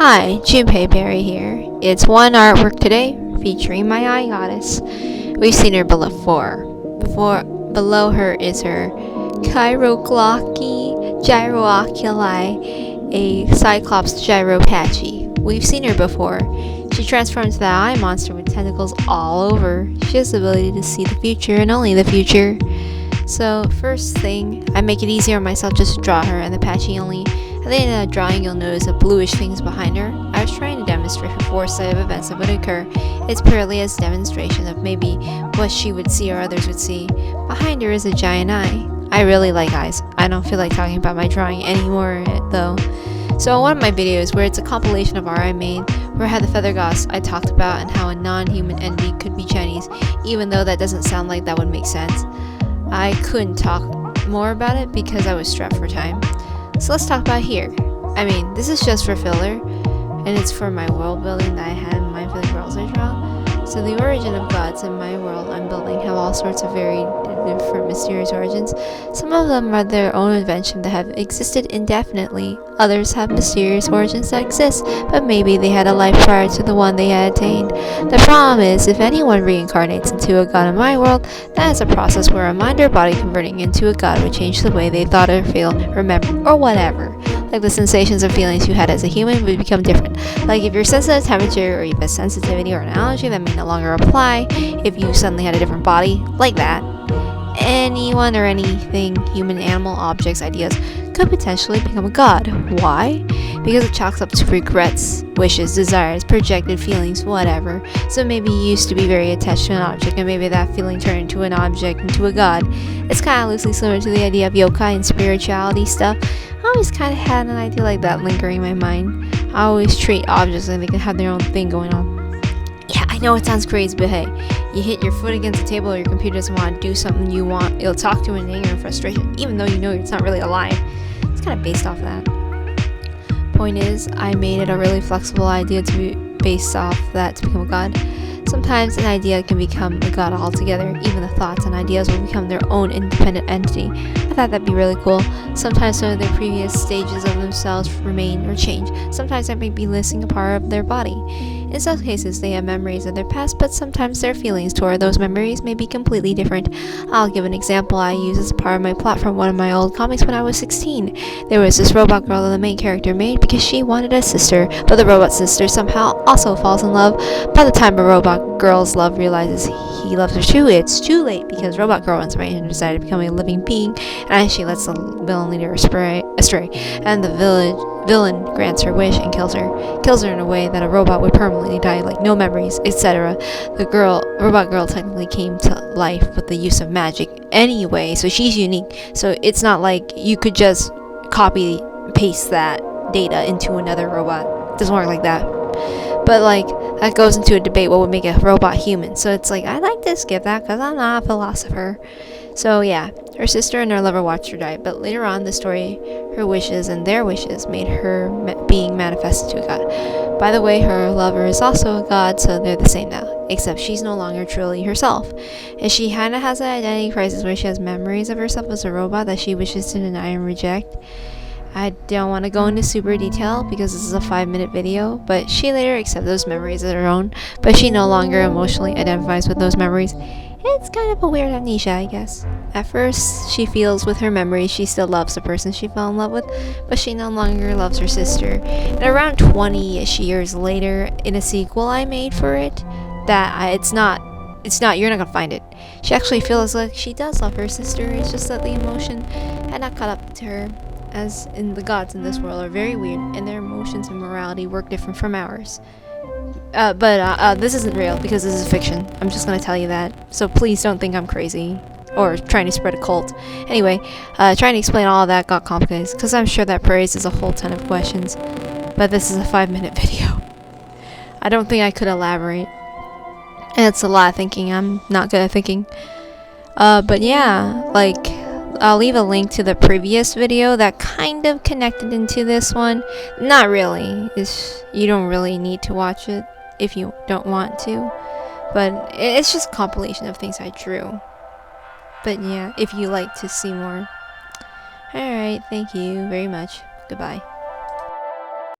Hi, Junpei Berry here. It's one artwork today featuring my eye goddess. We've seen her before. Below her is her Chiroclocky Gyrooculi, a Cyclops Gyropatchy. We've seen her before. She transforms into that eye monster with tentacles all over. She has the ability to see the future and only the future. So first thing, I make it easier on myself just to draw her, and the patchy only. At the end of the drawing, you'll notice the bluish things behind her. I was trying to demonstrate her foresight of events that would occur. It's purely as demonstration of maybe what she would see or others would see. Behind her is a giant eye. I really like eyes. I don't feel like talking about my drawing anymore though. So in one of my videos, where it's a compilation of art I made, where I had the feather gods I talked about and how a non-human entity could be Chinese, even though that doesn't sound like that would make sense. I couldn't talk more about it because I was strapped for time. So let's talk about here. I mean, this is just for filler, and it's for my world building that I had in mind for the girls I draw. So the origin of gods in my world I'm building have all sorts of very different mysterious origins. Some of them are their own invention that have existed indefinitely. Others have mysterious origins that exist, but maybe they had a life prior to the one they had attained. The problem is, if anyone reincarnates into a god in my world, that is a process where a mind or body converting into a god would change the way they thought or feel, remember, or whatever. Like the sensations and feelings you had as a human would become different. Like if you're sensitive to temperature, or you have a sensitivity or an allergy that may no longer apply if you suddenly had a different body, like that. Anyone or anything, human, animal, objects, ideas, could potentially become a god. Why? Because it chalks up to regrets, wishes, desires, projected feelings, whatever. So maybe you used to be very attached to an object, and maybe that feeling turned into an object, into a god. It's kind of loosely similar to the idea of yokai and spirituality stuff. I always kind of had an idea like that lingering in my mind. I always treat objects like they can have their own thing going on. Yeah, I know it sounds crazy, but hey, you hit your foot against the table or your computer doesn't want to do something you want, it'll talk to you in anger and frustration, even though you know it's not really alive. It's kind of based off of that. Point is, I made it a really flexible idea to be based off that to become a god. Sometimes an idea can become a god altogether. Even the thoughts and ideas will become their own independent entity. I thought that'd be really cool. Sometimes some of their previous stages of themselves remain or change. Sometimes they may be missing a part of their body. In some cases, they have memories of their past, but sometimes their feelings toward those memories may be completely different. I'll give an example I used as part of my plot from one of my old comics when I was 16. There was this robot girl that the main character made because she wanted a sister, but the robot sister somehow also falls in love. By the time a robot girl's love realizes he loves her too, it's too late because robot girl runs away and decided to become a living being, and she lets the villain lead her astray, and the villain grants her wish and kills her in a way that a robot would permanently die, like no memories, etc. The robot girl technically came to life with the use of magic anyway, so she's unique. So it's not like you could just copy paste that data into another robot. It doesn't work like that. But like that goes into a debate what would make a robot human. So it's like, I'd like to skip that because I'm not a philosopher. So yeah, her sister and her lover watched her die, but later on in the story, her wishes and their wishes made her being manifested to a god. By the way, her lover is also a god, so they're the same now, except she's no longer truly herself. And she kinda has an identity crisis where she has memories of herself as a robot that she wishes to deny and reject. I don't want to go into super detail because this is a 5-minute video, but she later accepts those memories as her own, but she no longer emotionally identifies with those memories. It's kind of a weird amnesia, I guess. At first, she feels with her memories she still loves the person she fell in love with, but she no longer loves her sister. And around 20-ish years later, in a sequel I made for it, you're not gonna find it. She actually feels like she does love her sister, it's just that the emotion had not caught up to her. As in the gods in this world are very weird, and their emotions and morality work different from ours. But this isn't real because this is fiction. I'm just gonna tell you that. So please don't think I'm crazy or trying to spread a cult. Anyway, trying to explain all of that got complicated because I'm sure that raises a whole ton of questions. But this is a 5-minute video. I don't think I could elaborate. And it's a lot of thinking. I'm not good at thinking. But yeah, like, I'll leave a link to the previous video that kind of connected into this one. Not really. You don't really need to watch it if you don't want to. But it's just a compilation of things I drew. But yeah, if you like to see more. Alright, thank you very much. Goodbye.